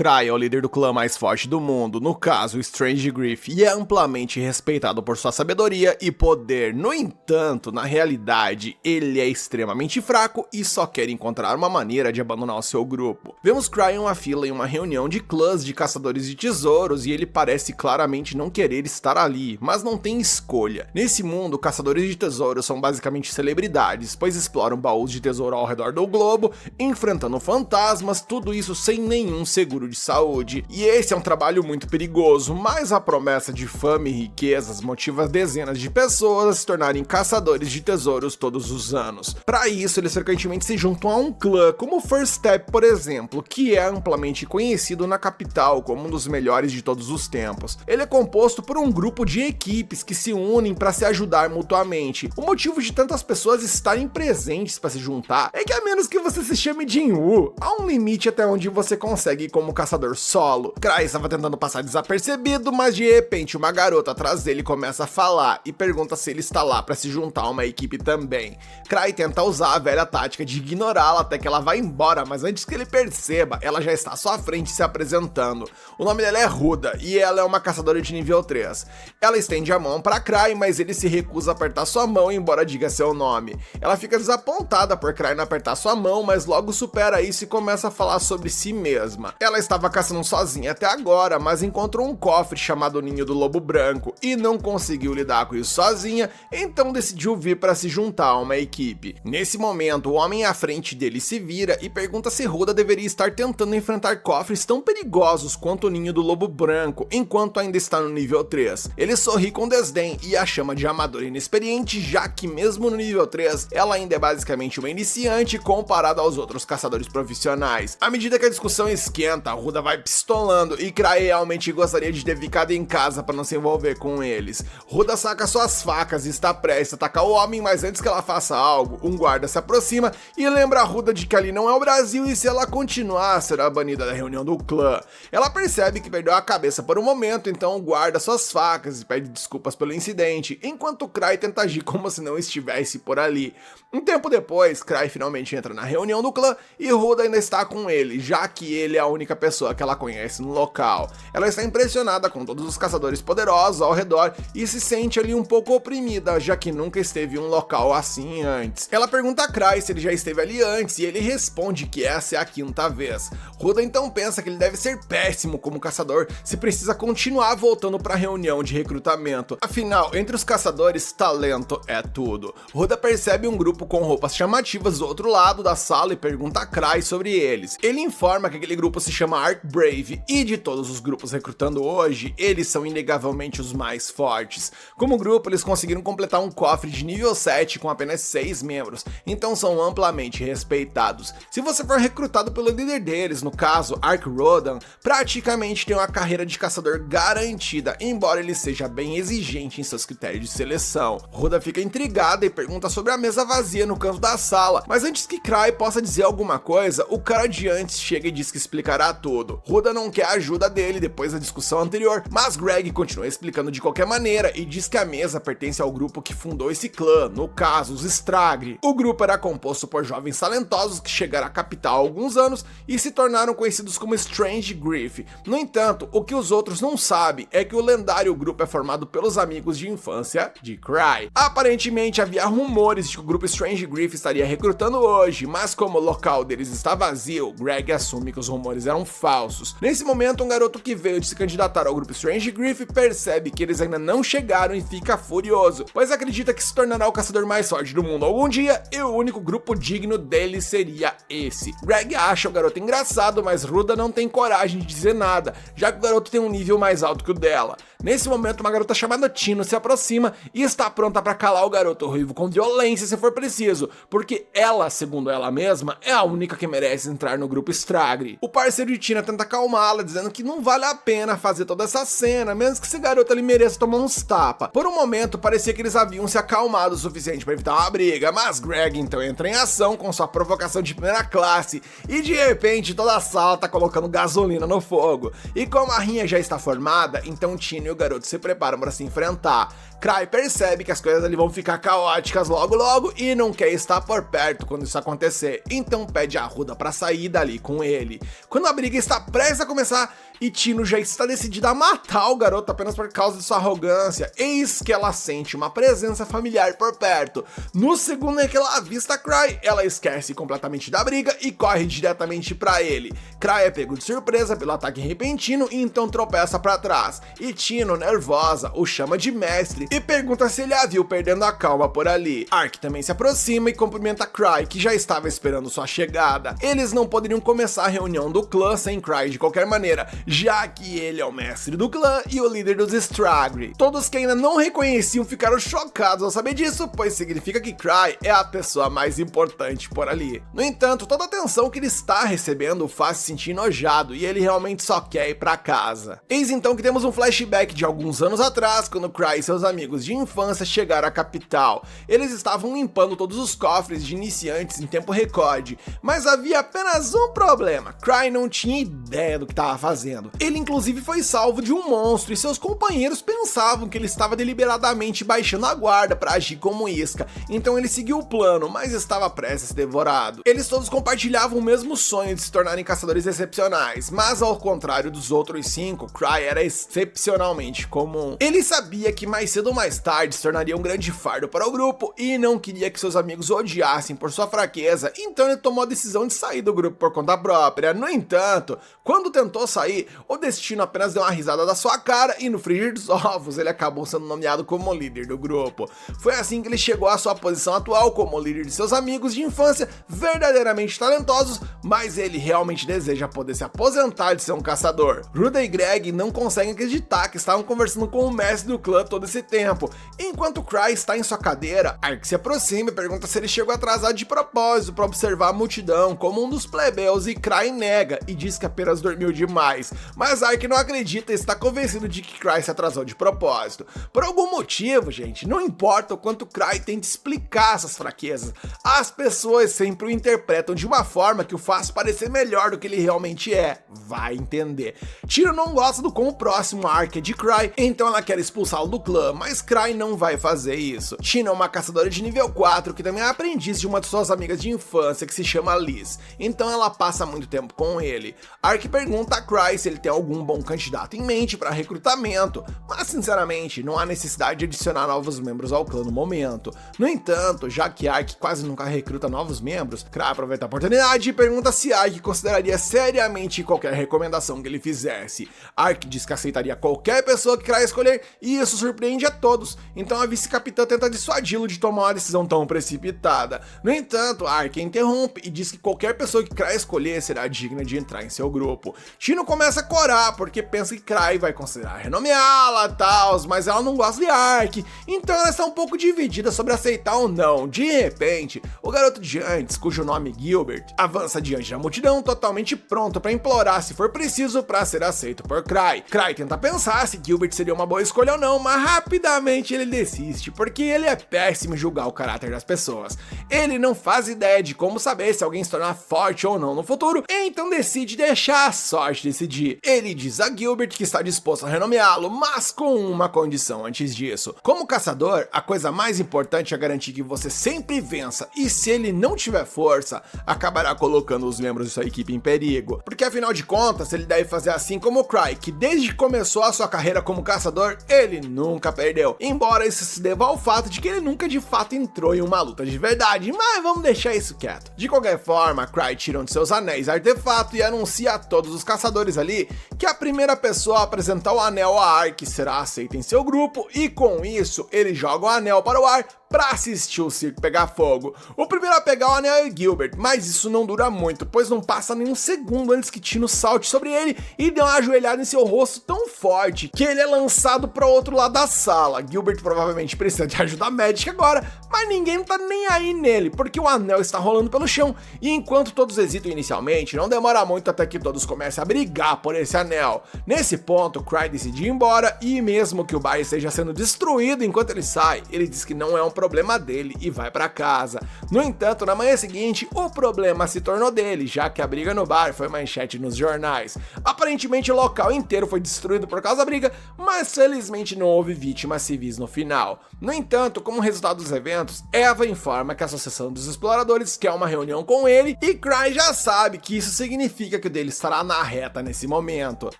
Cry é o líder do clã mais forte do mundo, no caso o Strange Griff, e é amplamente respeitado por sua sabedoria e poder. No entanto, na realidade, ele é extremamente fraco e só quer encontrar uma maneira de abandonar o seu grupo. Vemos Cry em uma fila em uma reunião de clãs de caçadores de tesouros e ele parece claramente não querer estar ali, mas não tem escolha. Nesse mundo, caçadores de tesouros são basicamente celebridades, pois exploram baús de tesouro ao redor do globo, enfrentando fantasmas, tudo isso sem nenhum seguro de saúde. E esse é um trabalho muito perigoso, mas a promessa de fama e riquezas motiva dezenas de pessoas a se tornarem caçadores de tesouros todos os anos. Para isso, eles frequentemente se juntam a um clã, como o First Step, por exemplo, que é amplamente conhecido na capital como um dos melhores de todos os tempos. Ele é composto por um grupo de equipes que se unem para se ajudar mutuamente. O motivo de tantas pessoas estarem presentes para se juntar é que, a menos que você se chame Jinwoo, há um limite até onde você consegue ir como caçador solo. Cry estava tentando passar desapercebido, mas de repente uma garota atrás dele começa a falar e pergunta se ele está lá para se juntar a uma equipe também. Cry tenta usar a velha tática de ignorá-la até que ela vai embora, mas antes que ele perceba, ela já está à sua frente se apresentando. O nome dela é Ruda e ela é uma caçadora de nível 3. Ela estende a mão para Cry, mas ele se recusa a apertar sua mão, embora diga seu nome. Ela fica desapontada por Cry não apertar sua mão, mas logo supera isso e começa a falar sobre si mesma. Ela estava caçando sozinha até agora, mas encontrou um cofre chamado Ninho do Lobo Branco e não conseguiu lidar com isso sozinha, então decidiu vir para se juntar a uma equipe. Nesse momento, o homem à frente dele se vira e pergunta se Ruda deveria estar tentando enfrentar cofres tão perigosos quanto o Ninho do Lobo Branco, enquanto ainda está no nível 3. Ele sorri com desdém e a chama de amadora inexperiente, já que mesmo no nível 3, ela ainda é basicamente uma iniciante comparada aos outros caçadores profissionais. À medida que a discussão esquenta, Ruda vai pistolando e Cry realmente gostaria de ter ficado em casa para não se envolver com eles. Ruda saca suas facas e está prestes a atacar o homem, mas antes que ela faça algo, um guarda se aproxima e lembra a Ruda de que ali não é o Brasil e se ela continuar, será banida da reunião do clã. Ela percebe que perdeu a cabeça por um momento, então guarda suas facas e pede desculpas pelo incidente, enquanto Cry tenta agir como se não estivesse por ali. Um tempo depois, Cry finalmente entra na reunião do clã e Ruda ainda está com ele, já que ele é a única pessoa que ela conhece no local. Ela está impressionada com todos os caçadores poderosos ao redor e se sente ali um pouco oprimida, já que nunca esteve em um local assim antes. Ela pergunta a Cry se ele já esteve ali antes e ele responde que essa é a 5ª vez. Ruda então pensa que ele deve ser péssimo como caçador se precisa continuar voltando para a reunião de recrutamento. Afinal, entre os caçadores, talento é tudo. Ruda percebe um grupo com roupas chamativas do outro lado da sala e pergunta a Cry sobre eles. Ele informa que aquele grupo se chama Arc Brave e de todos os grupos recrutando hoje, eles são inegavelmente os mais fortes. Como grupo, eles conseguiram completar um cofre de nível 7 com apenas 6 membros, então são amplamente respeitados. Se você for recrutado pelo líder deles, no caso Arc Rodan, praticamente tem uma carreira de caçador garantida, embora ele seja bem exigente em seus critérios de seleção. Ruda fica intrigada e pergunta sobre a mesa vazia no canto da sala, mas antes que Cry possa dizer alguma coisa, o cara de antes chega e diz que explicará tudo. Ruda não quer a ajuda dele depois da discussão anterior, mas Greg continua explicando de qualquer maneira e diz que a mesa pertence ao grupo que fundou esse clã, no caso, os Stragri. O grupo era composto por jovens talentosos que chegaram à capital há alguns anos e se tornaram conhecidos como Strange Griff. No entanto, o que os outros não sabem é que o lendário grupo é formado pelos amigos de infância de Cry. Aparentemente havia rumores de que o grupo Strange Griff estaria recrutando hoje, mas como o local deles está vazio, Greg assume que os rumores eram falsos. Nesse momento, um garoto que veio de se candidatar ao grupo Strange Griff percebe que eles ainda não chegaram e fica furioso, pois acredita que se tornará o caçador mais forte do mundo algum dia e o único grupo digno dele seria esse. Greg acha o garoto engraçado, mas Ruda não tem coragem de dizer nada, já que o garoto tem um nível mais alto que o dela. Nesse momento, uma garota chamada Tino se aproxima e está pronta para calar o garoto ruivo com violência se for preciso, porque ela, segundo ela mesma, é a única que merece entrar no grupo Stragri. O parceiro de Tina tenta acalmá-la, dizendo que não vale a pena fazer toda essa cena, menos que esse garoto ali mereça tomar uns tapas. Por um momento, parecia que eles haviam se acalmado o suficiente para evitar uma briga, mas Greg então entra em ação com sua provocação de primeira classe e de repente toda a sala tá colocando gasolina no fogo. E como a rinha já está formada, então Tina e o garoto se preparam para se enfrentar. Cry percebe que as coisas ali vão ficar caóticas logo logo e não quer estar por perto quando isso acontecer, então pede a Ruda para sair dali com ele. Quando a briga está prestes a começar e Tino já está decidida a matar o garoto apenas por causa de sua arrogância, eis que ela sente uma presença familiar por perto. No segundo em que ela avista Cry, ela esquece completamente da briga e corre diretamente para ele. Cry é pego de surpresa pelo ataque repentino e então tropeça para trás, e Tino, nervosa, o chama de mestre e pergunta se ele a viu perdendo a calma por ali. Ark também se aproxima e cumprimenta Cry, que já estava esperando sua chegada. Eles não poderiam começar a reunião do clã sem Cry de qualquer maneira, já que ele é o mestre do clã e o líder dos Stragri. Todos que ainda não reconheciam ficaram chocados ao saber disso, pois significa que Cry é a pessoa mais importante por ali. No entanto, toda a atenção que ele está recebendo o faz se sentir enojado e ele realmente só quer ir pra casa. Eis então que temos um flashback de alguns anos atrás, quando Cry e seus amigos de infância chegaram à capital. Eles estavam limpando todos os cofres de iniciantes em tempo recorde, mas havia apenas um problema: Cry não tinha ideia do que estava fazendo. Ele inclusive foi salvo de um monstro e seus companheiros pensavam que ele estava deliberadamente baixando a guarda para agir como isca, então ele seguiu o plano, mas estava prestes a ser devorado. Eles todos compartilhavam o mesmo sonho de se tornarem caçadores excepcionais, mas ao contrário dos outros 5, Cry era excepcionalmente comum. Ele sabia que mais cedo ou mais tarde se tornaria um grande fardo para o grupo e não queria que seus amigos o odiassem por sua fraqueza, então ele tomou a decisão de sair do grupo por conta própria. No entanto, quando tentou sair, o destino apenas deu uma risada da sua cara e no frigir dos ovos ele acabou sendo nomeado como líder do grupo. Foi assim que ele chegou à sua posição atual como líder de seus amigos de infância verdadeiramente talentosos, mas ele realmente deseja poder se aposentar de ser um caçador. Ruda e Greg não conseguem acreditar que estavam conversando com o mestre do clã todo esse tempo. Enquanto Cry está em sua cadeira, Ark se aproxima e pergunta se ele chegou atrasado de propósito para observar a multidão como um dos plebeus, e Cry nega e diz que apenas dormiu demais. Mas Ark não acredita e está convencido de que Cry se atrasou de propósito. Por algum motivo, gente, não importa o quanto Cry tenta explicar essas fraquezas, as pessoas sempre o interpretam de uma forma que o faz parecer melhor do que ele realmente é. Vai entender. Tino não gosta do quão próximo a Ark é de Cry, então ela quer expulsá-lo do clã, mas Cry não vai fazer isso. Tino é uma caçadora de nível 4 que também é aprendiz de uma de suas amigas de infância que se chama Liz, então ela passa muito tempo com ele. Ark pergunta a Cry se ele tem algum bom candidato em mente para recrutamento, mas sinceramente não há necessidade de adicionar novos membros ao clã no momento. No entanto, já que Ark quase nunca recruta novos membros, Cry aproveita a oportunidade e pergunta se Ark consideraria seriamente qualquer recomendação que ele fizesse. Ark diz que aceitaria qualquer pessoa que Cry escolher e isso surpreende a todos, então a vice-capitã tenta dissuadi-lo de tomar uma decisão tão precipitada. No entanto, Ark interrompe e diz que qualquer pessoa que Cry escolher será digna de entrar em seu grupo. Tino começa a corar porque pensa que Cry vai considerar renomeá-la e tal, mas ela não gosta de Ark, então ela está um pouco dividida sobre aceitar ou não. De repente, o garoto de antes, cujo nome é Gilbert, avança diante da multidão totalmente pronto para implorar se for preciso para ser aceito por Cry. Cry tenta pensar se Gilbert seria uma boa escolha ou não, mas rapidamente ele desiste, porque ele é péssimo em julgar o caráter das pessoas. Ele não faz ideia de como saber se alguém se tornar forte ou não no futuro, então decide deixar a sorte decidir. Ele diz a Gilbert que está disposto a renomeá-lo, mas com uma condição antes disso. Como caçador, a coisa mais importante é garantir que você sempre vença, e se ele não tiver força, acabará colocando os membros de sua equipe em perigo. Porque afinal de contas, ele deve fazer assim como o Cry, que desde que começou a sua carreira como caçador, ele nunca perdeu. Embora isso se deva ao fato de que ele nunca de fato entrou em uma luta de verdade, mas vamos deixar isso quieto. De qualquer forma, Cry tira um de seus anéis artefato e anuncia a todos os caçadores ali que a primeira pessoa a apresentar o anel a Ark será aceita em seu grupo, e com isso ele joga o anel para o ar para assistir o circo pegar fogo. O primeiro a pegar o anel é Gilbert, mas isso não dura muito, pois não passa nem um segundo antes que Tino salte sobre ele e dê uma ajoelhada em seu rosto tão forte que ele é lançado para o outro lado da sala. Gilbert provavelmente precisa de ajuda médica agora, mas ninguém tá nem aí nele, porque o anel está rolando pelo chão, e enquanto todos hesitam inicialmente, não demora muito até que todos comecem a brigar por esse anel. Nesse ponto, Cry decide ir embora, e mesmo que o bar esteja sendo destruído enquanto ele sai, ele diz que não é um problema dele e vai pra casa. No entanto, na manhã seguinte, o problema se tornou dele, já que a briga no bar foi manchete nos jornais. Aparentemente o local inteiro foi destruído por causa da briga, mas felizmente não houve vítimas civis no final. No entanto, como resultado dos eventos, Eva informa que a Associação dos Exploradores quer uma reunião com ele e Cry já sabe que isso significa que o dele estará na reta nesse momento.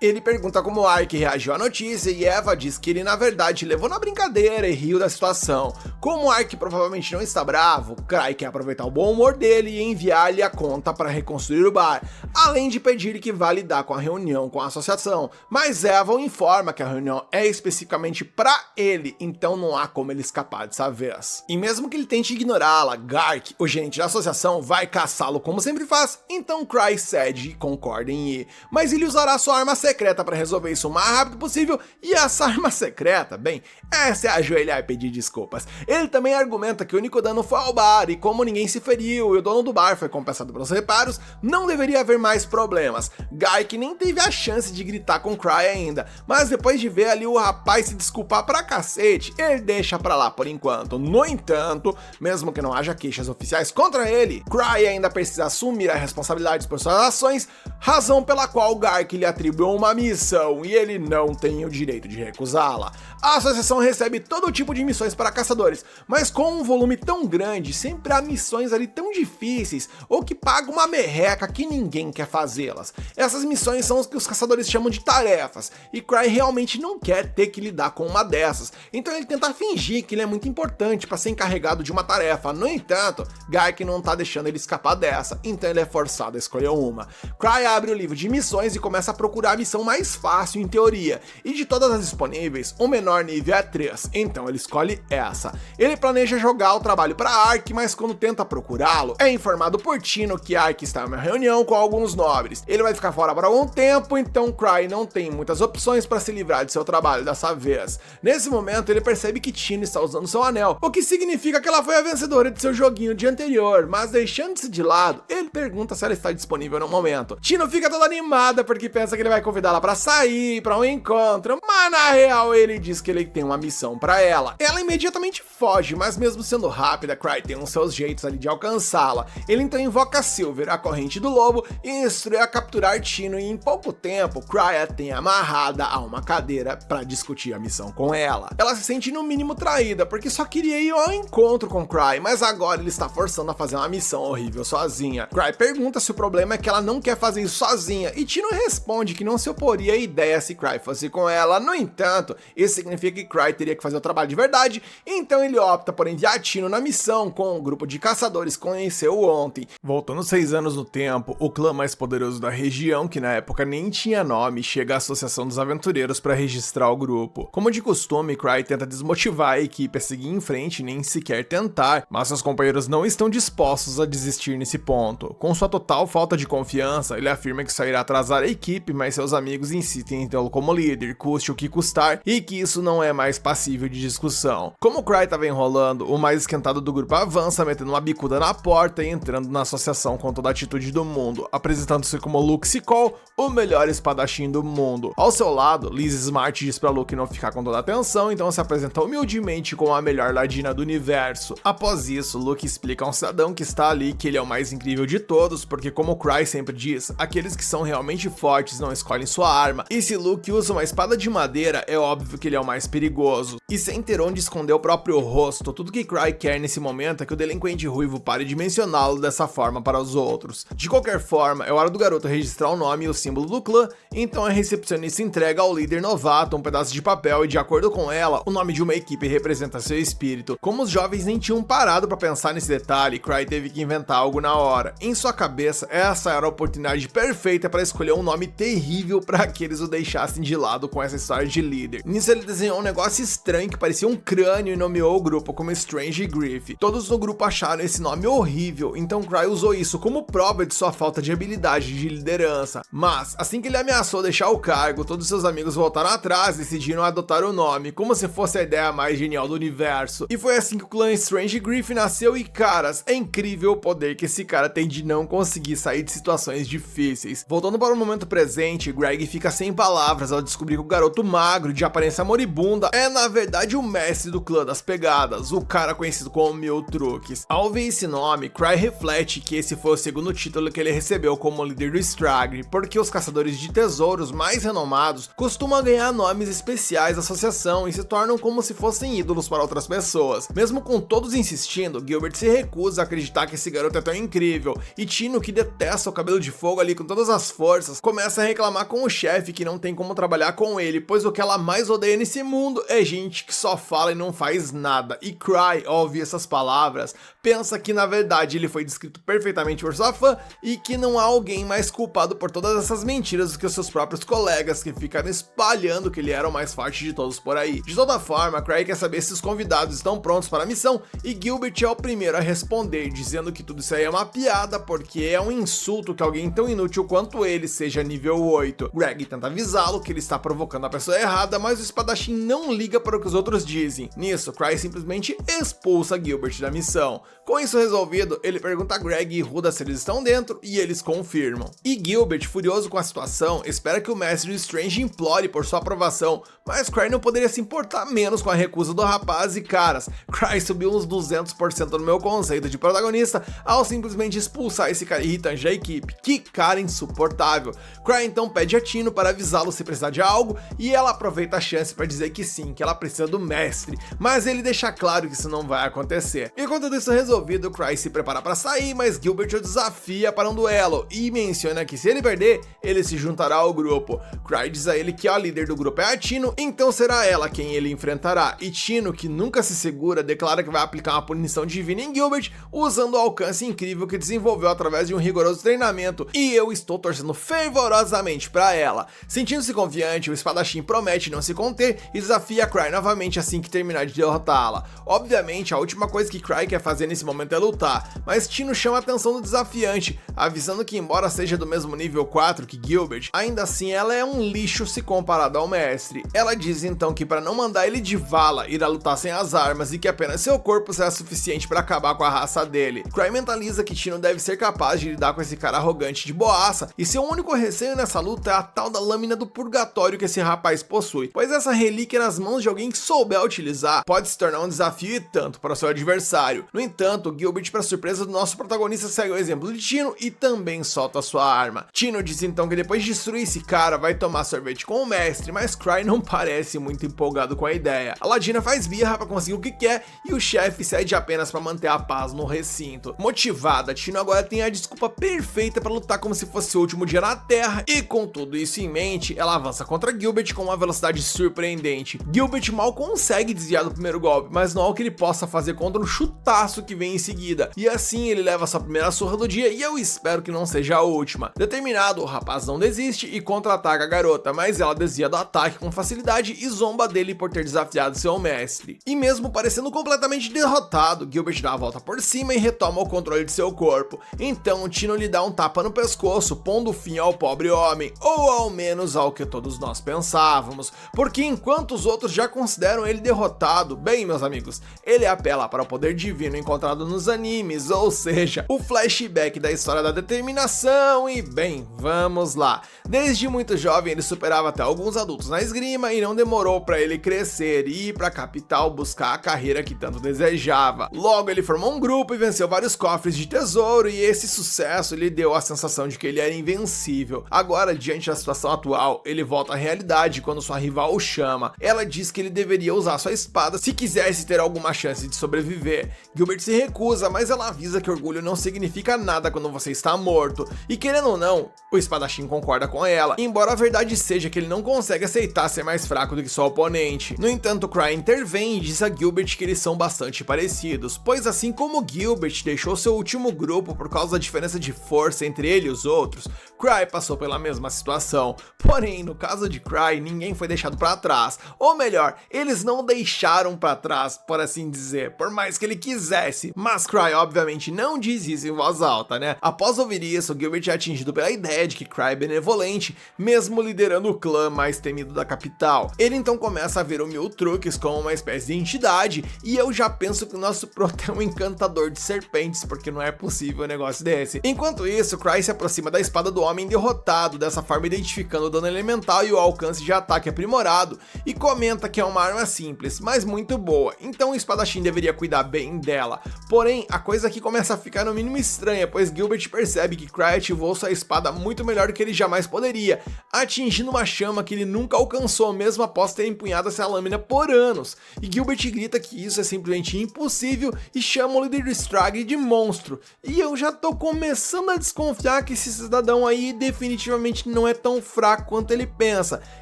Ele pergunta como Ark reagiu à notícia e Eva diz que ele na verdade levou na brincadeira e riu da situação. Como Ark provavelmente não está bravo, Cry quer aproveitar o bom humor dele e enviar-lhe a conta para reconstruir o bar, além de pedir que vá lidar com a reunião com a associação. Mas Eva o informa que a reunião é especificamente para ele, então não há como ele escapar dessa vez. E mesmo que ele tente ignorá-la, Gark, o gerente da associação, vai caçá-lo como sempre faz, então Cry cede e concorda em ir. Mas ele usará sua arma secreta para resolver isso o mais rápido possível, e essa arma secreta, bem, essa é ajoelhar e pedir desculpas. Ele também argumenta que o único dano foi ao bar, e como ninguém se feriu e o dono do bar foi compensado pelos reparos, não deveria haver mais problemas. Gark nem teve a chance de gritar com Cry ainda, mas depois de ver ali o rapaz se desculpar pra cacete, ele deixa pra lá por enquanto. No entanto, mesmo que não haja queixas oficiais contra ele, Cry ainda precisa assumir as responsabilidades por suas ações, razão pela qual Gark lhe atribuiu uma missão e ele não tem o direito de recusá-la. A associação recebe todo tipo de missões para caçadores, mas com um volume tão grande, sempre há missões ali tão difíceis ou que pagam uma merreca que ninguém quer fazê-las. Essas missões são as que os caçadores chamam de tarefas, e Cry realmente não quer ter que lidar com uma dessas, então ele tenta fingir que ele é muito importante para ser encarregado de uma tarefa. No entanto, Gark não tá deixando ele escapar dessa, então ele é forçado a escolher uma. Cry abre o livro de missões e começa a procurar a missão mais fácil em teoria, e de todas as disponíveis, o menor nível é 3, então ele escolhe essa. Ele planeja jogar o trabalho para Ark, mas quando tenta procurá-lo, é informado por Tino que Ark está em uma reunião com alguns nobres. Ele vai ficar fora por algum tempo, então Cry não tem muitas opções para se livrar de seu trabalho dessa vez. Nesse momento, ele percebe que Tino está usando seu anel, o que significa que ela foi a vencedora de seu joguinho de anterior, mas deixando-se de lado, ele pergunta se ela está disponível no momento. Tino fica toda animada porque pensa que ele vai convidá-la para sair, para um encontro, mas na real ele diz que ele tem uma missão para ela. Ela imediatamente foge, mas mesmo sendo rápida, Cry tem uns seus jeitos ali de alcançá-la. Ele então invoca Silver, a corrente do lobo, e instrui a capturar Tino, e em pouco tempo, Cry a tem amarrada a uma cadeira para discutir a missão com ela. Ela se sente no mínimo traída, porque só queria ir ao encontro com Cry, mas agora ele está forçando a fazer uma missão horrível sozinha. Cry pergunta se o problema é que ela não quer fazer isso sozinha, e Tino responde que não se oporia à ideia se Cry fosse com ela. No entanto, isso significa que Cry teria que fazer o trabalho de verdade, então ele opta por enviar Tino na missão com um grupo de caçadores que conheceu ontem. Voltando 6 anos no tempo, o clã mais poderoso da região, que na época nem tinha nome, chega à Associação dos Aventureiros para registrar o grupo. Como de costume, Cry tenta desmotivar a equipe a seguir em frente, nem sequer tentar, mas seus companheiros não estão dispostos a desistir nesse ponto. Com sua total falta de confiança, ele afirma que só irá atrasar a equipe, mas seus amigos insistem em tê-lo como líder, custe o que custar, e que isso não é mais passível de discussão. Como Cry estava enrolando, o mais esquentado do grupo avança, metendo uma bicuda na porta e entrando na associação com toda a atitude do mundo, apresentando-se como Luke Sequel, o melhor espadachim do mundo. Ao seu lado, Liz Smart diz pra Luke não ficar com toda a atenção, então se apresenta humildemente como a melhor ladina do universo. Após isso, Luke explica a um cidadão que está ali que ele é o mais incrível de todos, porque como Cry sempre diz, aqueles que são realmente fortes não escolhem sua arma, e se Luke usa uma espada de madeira, é óbvio que ele é o mais perigoso. E sem ter onde esconder o próprio rosto, tudo que Cry quer nesse momento é que o delinquente ruivo pare de mencioná-lo dessa forma para os outros. De qualquer forma, é hora do garoto registrar o nome e o símbolo do clã, então a recepcionista entrega ao líder novato um pedaço de papel e, de acordo com ela, o nome de uma equipe representa seu espírito. Como os jovens nem tinham parado para pensar nesse detalhe, Cry teve que inventar algo na hora. Em sua cabeça, essa era a oportunidade perfeita para escolher um nome terrível para que eles o deixassem de lado com essa história de líder. Nisso ele desenhou um negócio estranho que parecia um crânio e nomeou o grupo como Strange Griff. Todos no grupo acharam esse nome horrível, então Cry usou isso como prova de sua falta de habilidade de liderança. Mas, assim que ele ameaçou deixar o cargo, todos seus amigos voltaram atrás e decidiram adotar o nome, como se fosse a ideia mais genial do universo. E foi assim que o clã Strange Griff nasceu e, caras, é incrível o poder que esse cara tem de não conseguir sair de situações difíceis. Voltando para o momento presente, Greg fica sem palavras ao descobrir que o garoto magro, de aparência moribunda, é na verdade o mestre do clã das pegadas. espadas, o cara conhecido como Mil Truques. Ao ouvir esse nome, Cry reflete que esse foi o segundo título que ele recebeu como líder do Stragre, porque os caçadores de tesouros mais renomados costumam ganhar nomes especiais da associação e se tornam como se fossem ídolos para outras pessoas. Mesmo com todos insistindo, Gilbert se recusa a acreditar que esse garoto é tão incrível, e Tino, que detesta o cabelo de fogo ali com todas as forças, começa a reclamar com o chefe que não tem como trabalhar com ele, pois o que ela mais odeia nesse mundo é gente que só fala e não faz nada. E Cry, ao ouvir essas palavras, pensa que na verdade ele foi descrito perfeitamente por sua fã e que não há alguém mais culpado por todas essas mentiras do que os seus próprios colegas, que ficaram espalhando que ele era o mais forte de todos por aí. De toda forma, Cry quer saber se os convidados estão prontos para a missão e Gilbert é o primeiro a responder, dizendo que tudo isso aí é uma piada porque é um insulto que alguém tão inútil quanto ele seja nível 8. Greg tenta avisá-lo que ele está provocando a pessoa errada, mas o espadachim não liga para o que os outros dizem. Nisso, Cry simplesmente expulsa Gilbert da missão. Com isso resolvido, ele pergunta a Greg e Ruda se eles estão dentro e eles confirmam. E Gilbert, furioso com a situação, espera que o mestre do Strange implore por sua aprovação, mas Cry não poderia se importar menos com a recusa do rapaz e caras, Cry subiu uns 200% no meu conceito de protagonista ao simplesmente expulsar esse cara irritante da equipe. Que cara insuportável. Cry então pede a Tino para avisá-lo se precisar de algo e ela aproveita a chance para dizer que sim, que ela precisa do mestre, mas ele deixa claro que isso não vai acontecer. E com tudo isso resolvido, Cry se prepara para sair, mas Gilbert o desafia para um duelo e menciona que se ele perder, ele se juntará ao grupo. Cry diz a ele que a líder do grupo é a Tino, então será ela quem ele enfrentará, e Tino, que nunca se segura, declara que vai aplicar uma punição divina em Gilbert usando o alcance incrível que desenvolveu através de um rigoroso treinamento, e eu estou torcendo fervorosamente para ela. Sentindo-se confiante, o espadachim promete não se conter e desafia Cry novamente assim que terminar de derrotá-la. Obviamente, a última coisa que Cry quer fazer nesse momento é lutar, mas Tino chama a atenção do desafiante, avisando que embora seja do mesmo nível 4 que Gilbert, ainda assim ela é um lixo se comparada ao mestre. Ela diz então que para não mandar ele de vala, irá lutar sem as armas e que apenas seu corpo será suficiente para acabar com a raça dele. Cry mentaliza que Tino deve ser capaz de lidar com esse cara arrogante de boaça, e seu único receio nessa luta é a tal da lâmina do purgatório que esse rapaz possui, pois essa relíquia nas mãos de alguém que souber utilizar pode se tornar um desafio e tanto para o seu adversário. No entanto, Gilbert, para surpresa do nosso protagonista, segue o exemplo de Tino e também solta sua arma. Tino diz então que depois de destruir esse cara vai tomar sorvete com o mestre, mas Cry não parece muito empolgado com a ideia. A Ladina faz birra para conseguir o que quer e o chefe cede apenas para manter a paz no recinto. Motivada, Tino agora tem a desculpa perfeita para lutar como se fosse o último dia na Terra, e com tudo isso em mente, ela avança contra Gilbert com uma velocidade surpreendente. Gilbert mal consegue desviar do primeiro golpe, mas não há o que ele possa fazer contra um chutaço que vem em seguida, e assim ele leva sua primeira surra do dia e eu espero que não seja a última. Determinado, o rapaz não desiste e contra-ataca a garota, mas ela desvia do ataque com facilidade e zomba dele por ter desafiado seu mestre. E mesmo parecendo completamente derrotado, Gilbert dá a volta por cima e retoma o controle de seu corpo. Então Tino lhe dá um tapa no pescoço, pondo fim ao pobre homem, ou ao menos ao que todos nós pensávamos, porque enquanto os outros já consideram ele derrotado, bem meus amigos, ele apela para o poder divino encontrado nos animes, ou seja, o flashback da história da determinação. E bem, vamos lá. Desde muito jovem ele superava até alguns adultos na esgrima e não demorou para ele crescer e ir para a capital buscar a carreira que tanto desejava. Logo ele formou um grupo e venceu vários cofres de tesouro, e esse sucesso lhe deu a sensação de que ele era invencível. Agora, diante da situação atual, ele volta à realidade quando sua rival o chama. Ela diz que ele deveria usar sua espada se quisesse ter alguma chance de sobreviver. Gilbert se recusa, mas ela avisa que orgulho não significa nada quando você está morto, e querendo ou não, o espadachim concorda com ela, embora a verdade seja que ele não consegue aceitar ser mais fraco do que seu oponente. No entanto, Cry intervém e diz a Gilbert que eles são bastante parecidos, pois assim como Gilbert deixou seu último grupo por causa da diferença de força entre ele e os outros, Cry passou pela mesma situação. Porém, no caso de Cry, ninguém foi deixado para trás, ou melhor, eles não deixaram para trás, por assim dizer, por mais que ele quisesse. Mas Cry obviamente não diz isso em voz alta, né? Após ouvir isso, Gilbert é atingido pela ideia de que Cry é benevolente, mesmo liderando o clã mais temido da capital. Ele então começa a ver o Mil Truques como uma espécie de entidade, e eu já penso que o nosso proto é um encantador de serpentes, porque não é possível um negócio desse. Enquanto isso, Cry se aproxima da espada do homem derrotado, dessa forma identificando o dano elemental e o alcance de ataque aprimorado, e comenta que é uma arma simples, mas muito boa, então o espadachim deveria cuidar bem dela. Porém, a coisa aqui começa a ficar no mínimo estranha, pois Gilbert percebe que Cry ativou sua espada muito melhor do que ele jamais poderia, atingindo uma chama que ele nunca alcançou, mesmo após ter empunhado essa lâmina por anos. E Gilbert grita que isso é simplesmente impossível e chama o líder do Strag de monstro. E eu já tô começando a desconfiar que esse cidadão aí definitivamente não é tão fraco quanto ele pensa.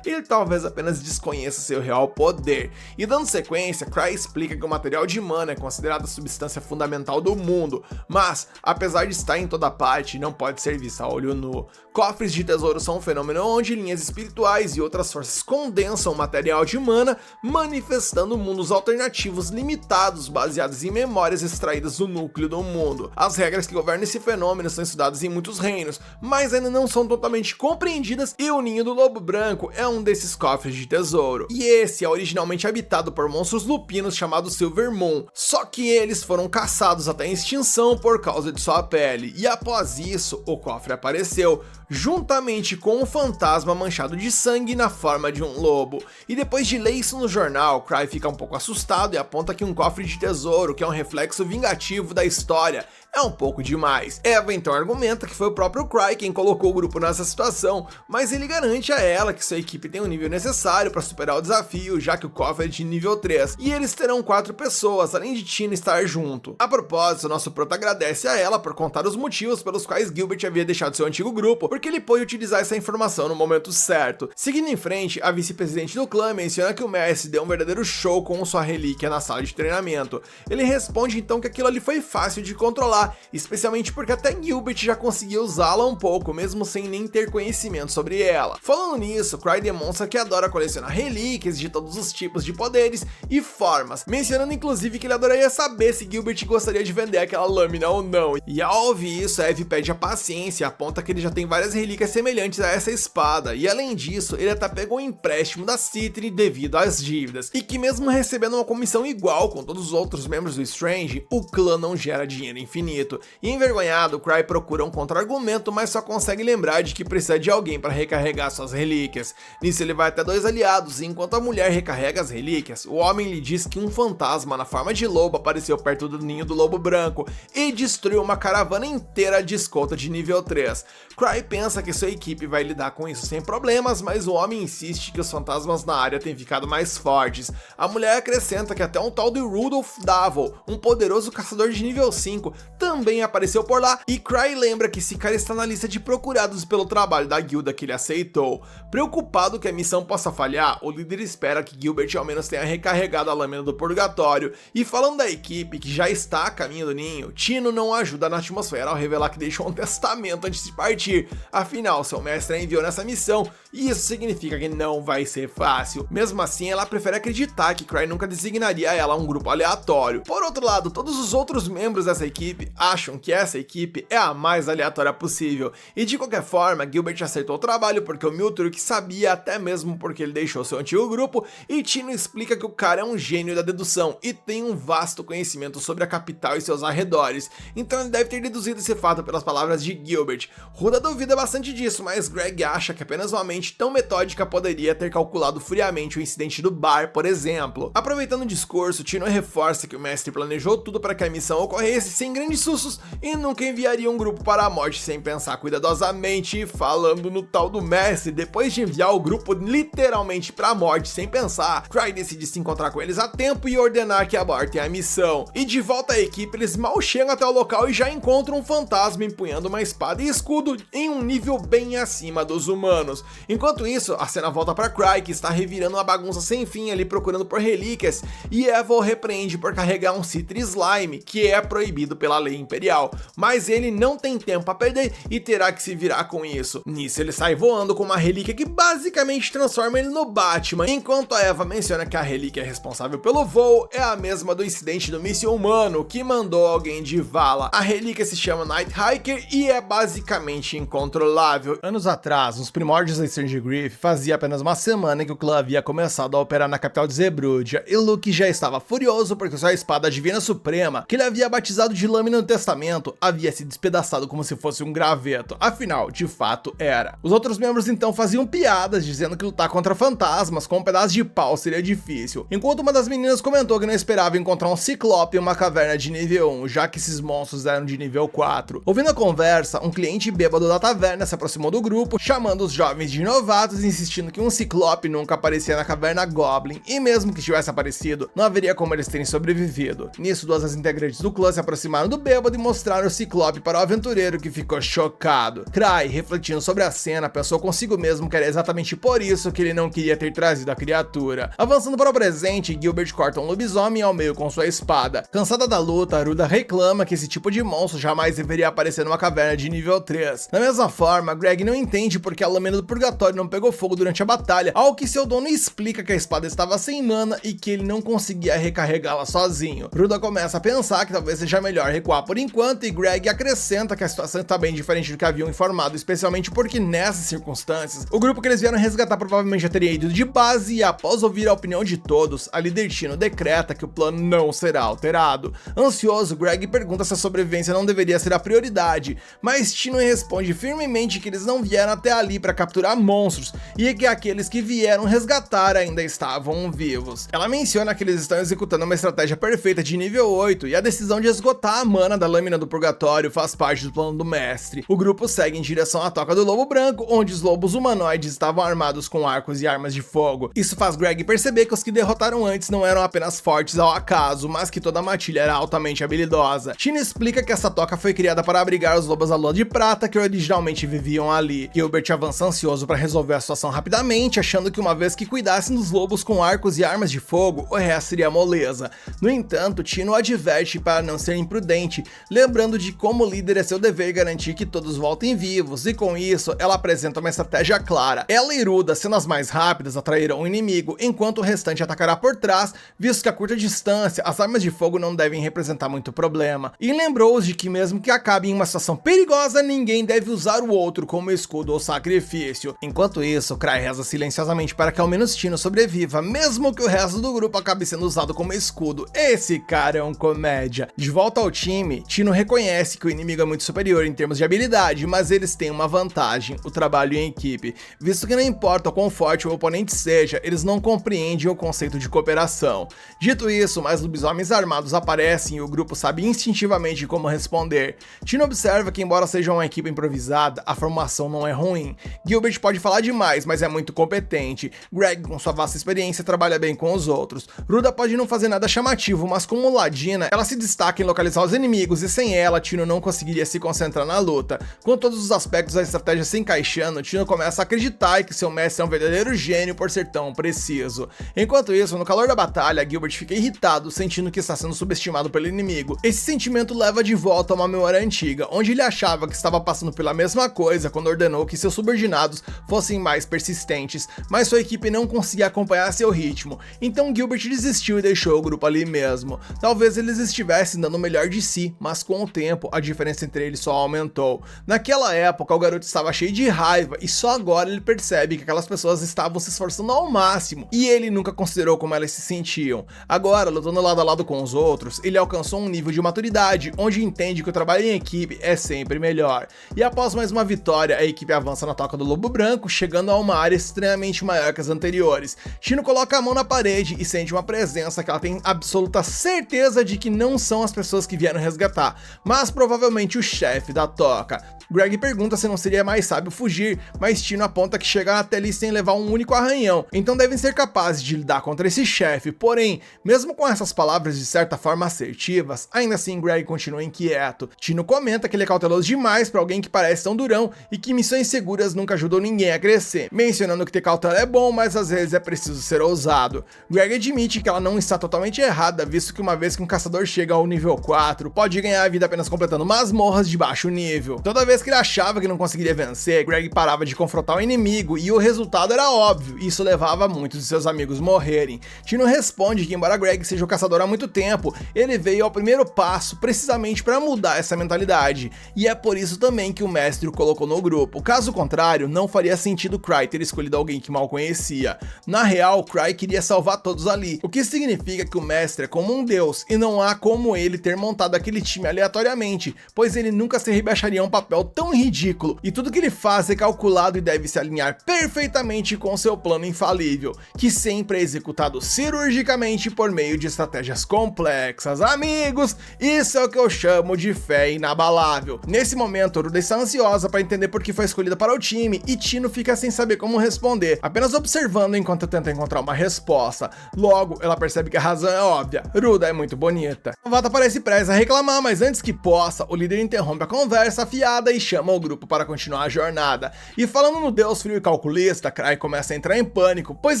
Ele talvez apenas desconheça seu real poder. E dando sequência, Cry explica que o material de mana é considerado a substância fundamental do mundo, mas apesar de estar em toda parte, não pode ser vista a olho nu. Cofres de tesouro são um fenômeno onde linhas espirituais e outras forças condensam o material de mana, manifestando mundos alternativos limitados baseados em memórias extraídas do núcleo do mundo. As regras que governam esse fenômeno são estudadas em muitos reinos, mas ainda não são totalmente compreendidas, e o Ninho do Lobo Branco é um desses cofres de tesouro. E esse é originalmente habitado por monstros lupinos chamados Silvermoon, só que eles foram caçados até a extinção por causa de sua pele, e após isso, o cofre apareceu, juntamente com um fantasma manchado de sangue na forma de um lobo. E depois de ler isso no jornal, Cry fica um pouco assustado e aponta que um cofre de tesouro, que é um reflexo vingativo da história, é um pouco demais. Eva então argumenta que foi o próprio Cry quem colocou o grupo nessa situação, mas ele garante a ela que sua equipe tem o nível necessário para superar o desafio, já que o cofre é de nível 3, e eles terão 4 pessoas, além de Tina estar junto. A propósito, nosso prota agradece a ela por contar os motivos pelos quais Gilbert havia deixado seu antigo grupo, porque ele pôde utilizar essa informação no momento certo. Seguindo em frente, a vice-presidente do clã menciona que o mestre deu um verdadeiro show com sua relíquia na sala de treinamento. Ele responde então que aquilo ali foi fácil de controlar, especialmente porque até Gilbert já conseguia usá-la um pouco, mesmo sem nem ter conhecimento sobre ela. Falando nisso, Cry demonstra que adora colecionar relíquias de todos os tipos de poderes e formas, mencionando inclusive que ele adoraria saber se Gilbert gostaria de vender aquela lâmina ou não. E ao ouvir isso, Eve pede a paciência e aponta que ele já tem várias relíquias semelhantes a essa espada, e além disso, ele até pegou um empréstimo da Citri devido às dívidas, e que mesmo recebendo uma comissão igual com todos os outros membros do Strange, o clã não gera dinheiro infinito. E envergonhado, Cry procura um contra-argumento, mas só consegue lembrar de que precisa de alguém para recarregar suas relíquias. Nisso ele vai até 2 aliados, e enquanto a mulher recarrega as relíquias, o homem lhe diz que um fantasma na forma de lobo apareceu perto do Ninho do Lobo Branco e destruiu uma caravana inteira de escolta de nível 3. Cry pensa que sua equipe vai lidar com isso sem problemas, mas o homem insiste que os fantasmas na área têm ficado mais fortes. A mulher acrescenta que até um tal de Rudolph Davol, um poderoso caçador de nível 5, também apareceu por lá, e Cry lembra que esse cara está na lista de procurados pelo trabalho da guilda que ele aceitou. Preocupado que a missão possa falhar, o líder espera que Gilbert ao menos tenha recarregado a lâmina do purgatório, e falando da equipe que já está a caminho do ninho, Tino não ajuda na atmosfera ao revelar que deixou um testamento antes de partir, afinal seu mestre a enviou nessa missão, e isso significa que não vai ser fácil. Mesmo assim, ela prefere acreditar que Cry nunca designaria ela a um grupo aleatório. Por outro lado, todos os outros membros dessa equipe acham que essa equipe é a mais aleatória possível, e de qualquer forma, Gilbert aceitou o trabalho porque o Miltruk sabia, até mesmo porque ele deixou seu antigo grupo, e Tino explica que o cara é um gênio da dedução e tem um vasto conhecimento sobre a capital e seus arredores, então ele deve ter deduzido esse fato pelas palavras de Gilbert. Ruda duvida bastante disso, mas Greg acha que apenas uma mente tão metódica poderia ter calculado friamente o incidente do bar, por exemplo. Aproveitando o discurso, Tino reforça que o mestre planejou tudo para que a missão ocorresse sem grandes sustos e nunca enviaria um grupo para a morte sem pensar cuidadosamente. Falando no tal do mestre, depois de enviar o grupo literalmente para a morte sem pensar, Cry decide se encontrar com eles a tempo e ordenar que abortem a missão. E de volta à equipe, eles mal chegam até o local e já encontram um fantasma empunhando uma espada e escudo em um nível bem acima dos humanos. Enquanto isso, a cena volta para Cry, que está revirando uma bagunça sem fim ali procurando por relíquias, e Eva o repreende por carregar um Citri Slime, que é proibido pela lei imperial, mas ele não tem tempo a perder e terá que se virar com isso. Nisso ele sai voando com uma relíquia que basicamente transforma ele no Batman, enquanto a Eva menciona que a relíquia responsável pelo voo é a mesma do incidente do míssil humano que mandou alguém de vala. A relíquia se chama Night Hiker e é basicamente incontrolável. Anos atrás, nos primórdios da Strange Grief, fazia apenas uma semana que o clã havia começado a operar na capital de Zebrúdia, e Luke já estava furioso porque sua espada divina suprema, que ele havia batizado de Lâmina Lâmina do Testamento havia se despedaçado como se fosse um graveto, afinal, de fato era. Os outros membros então faziam piadas dizendo que lutar contra fantasmas com um pedaço de pau seria difícil, enquanto uma das meninas comentou que não esperava encontrar um ciclope em uma caverna de nível 1, já que esses monstros eram de nível 4. Ouvindo a conversa, um cliente bêbado da taverna se aproximou do grupo, chamando os jovens de novatos e insistindo que um ciclope nunca aparecia na caverna Goblin, e mesmo que tivesse aparecido, não haveria como eles terem sobrevivido. Nisso, duas das integrantes do clã se aproximaram do bêbado e mostraram o ciclope para o aventureiro, que ficou chocado. Cry, refletindo sobre a cena, pensou consigo mesmo que era exatamente por isso que ele não queria ter trazido a criatura. Avançando para o presente, Gilbert corta um lobisomem ao meio com sua espada. Cansada da luta, Ruda reclama que esse tipo de monstro jamais deveria aparecer numa caverna de nível 3. Da mesma forma, Greg não entende porque a lâmina do purgatório não pegou fogo durante a batalha, ao que seu dono explica que a espada estava sem mana e que ele não conseguia recarregá-la sozinho. Ruda começa a pensar que talvez seja melhor recuar por enquanto, e Greg acrescenta que a situação está bem diferente do que haviam informado, especialmente porque nessas circunstâncias, o grupo que eles vieram resgatar provavelmente já teria ido de base, e após ouvir a opinião de todos, a líder Tino decreta que o plano não será alterado. Ansioso, Greg pergunta se a sobrevivência não deveria ser a prioridade, mas Tino responde firmemente que eles não vieram até ali para capturar monstros, e que aqueles que vieram resgatar ainda estavam vivos. Ela menciona que eles estão executando uma estratégia perfeita de nível 8, e a decisão de esgotar a mana da lâmina do purgatório faz parte do plano do mestre. O grupo segue em direção à toca do lobo branco, onde os lobos humanoides estavam armados com arcos e armas de fogo. Isso faz Greg perceber que os que derrotaram antes não eram apenas fortes ao acaso, mas que toda a matilha era altamente habilidosa. Tina explica que essa toca foi criada para abrigar os lobos da lua de prata que originalmente viviam ali. Gilbert avança ansioso para resolver a situação rapidamente, achando que uma vez que cuidassem dos lobos com arcos e armas de fogo, o resto seria moleza. No entanto, Tino adverte para não ser imprudente, lembrando de como líder é seu dever garantir que todos voltem vivos, e com isso, ela apresenta uma estratégia clara. Ela e Ruda, sendo as mais rápidas, atrairão o inimigo, enquanto o restante atacará por trás, visto que a curta distância, as armas de fogo não devem representar muito problema. E lembrou-os de que mesmo que acabe em uma situação perigosa, ninguém deve usar o outro como escudo ou sacrifício. Enquanto isso, Cry reza silenciosamente para que ao menos Tino sobreviva, mesmo que o resto do grupo acabe sendo usado como escudo. Esse cara é um comédia. De volta ao time, Tino reconhece que o inimigo é muito superior em termos de habilidade, mas eles têm uma vantagem: o trabalho em equipe. Visto que não importa o quão forte o oponente seja, eles não compreendem o conceito de cooperação. Dito isso, mais lobisomens armados aparecem e o grupo sabe instintivamente como responder. Tino observa que, embora seja uma equipe improvisada, a formação não é ruim. Gilbert pode falar demais, mas é muito competente. Greg, com sua vasta experiência, trabalha bem com os outros. Ruda pode não fazer nada chamativo, mas como ladina, ela se destaca em localizar os inimigos, e sem ela, Tino não conseguiria se concentrar na luta. Com todos os aspectos da estratégia se encaixando, Tino começa a acreditar que seu mestre é um verdadeiro gênio por ser tão preciso. Enquanto isso, no calor da batalha, Gilbert fica irritado, sentindo que está sendo subestimado pelo inimigo. Esse sentimento leva de volta a uma memória antiga, onde ele achava que estava passando pela mesma coisa quando ordenou que seus subordinados fossem mais persistentes, mas sua equipe não conseguia acompanhar seu ritmo. Então Gilbert desistiu e deixou o grupo ali mesmo. Talvez eles estivessem dando o melhor de si, mas com o tempo a diferença entre eles só aumentou. Naquela época o garoto estava cheio de raiva e só agora ele percebe que aquelas pessoas estavam se esforçando ao máximo e ele nunca considerou como elas se sentiam. Agora, lutando lado a lado com os outros, ele alcançou um nível de maturidade onde entende que o trabalho em equipe é sempre melhor. E após mais uma vitória, a equipe avança na toca do lobo branco, chegando a uma área extremamente maior que as anteriores. Tino coloca a mão na parede e sente uma presença que ela tem absoluta certeza de que não são as pessoas que vieram resgatar, mas provavelmente o chefe da toca. Greg pergunta se não seria mais sábio fugir, mas Tino aponta que chegar até ali sem levar um único arranhão, então devem ser capazes de lidar contra esse chefe. Porém, mesmo com essas palavras de certa forma assertivas, ainda assim Greg continua inquieto. Tino comenta que ele é cauteloso demais para alguém que parece tão durão e que missões seguras nunca ajudam ninguém a crescer, mencionando que ter cautela é bom, mas às vezes é preciso ser ousado. Greg admite que ela não está totalmente errada, visto que uma vez que um caçador chega ao nível 4, pode ganhar a vida apenas completando masmorras de baixo nível. Toda vez que ele achava que não conseguiria vencer, Greg parava de confrontar o inimigo e o resultado era óbvio, e isso levava muitos de seus amigos morrerem. Tino responde que, embora Greg seja o caçador há muito tempo, ele veio ao primeiro passo precisamente para mudar essa mentalidade, e é por isso também que o mestre o colocou no grupo. Caso contrário, não faria sentido Cry ter escolhido alguém que mal conhecia. Na real, Cry queria salvar todos ali, o que significa que o mestre é como um deus, e não há como ele ter montado aquele daquele time aleatoriamente, pois ele nunca se rebaixaria a um papel tão ridículo, e tudo que ele faz é calculado e deve se alinhar perfeitamente com seu plano infalível, que sempre é executado cirurgicamente por meio de estratégias complexas. Amigos, isso é o que eu chamo de fé inabalável. Nesse momento, Ruda está ansiosa para entender por que foi escolhida para o time, e Tino fica sem saber como responder, apenas observando enquanto tenta encontrar uma resposta. Logo, ela percebe que a razão é óbvia: Ruda é muito bonita. A novata parece prestes a reclamar, mas antes que possa, o líder interrompe a conversa afiada e chama o grupo para continuar a jornada. E falando no deus frio e calculista, Cry começa a entrar em pânico, pois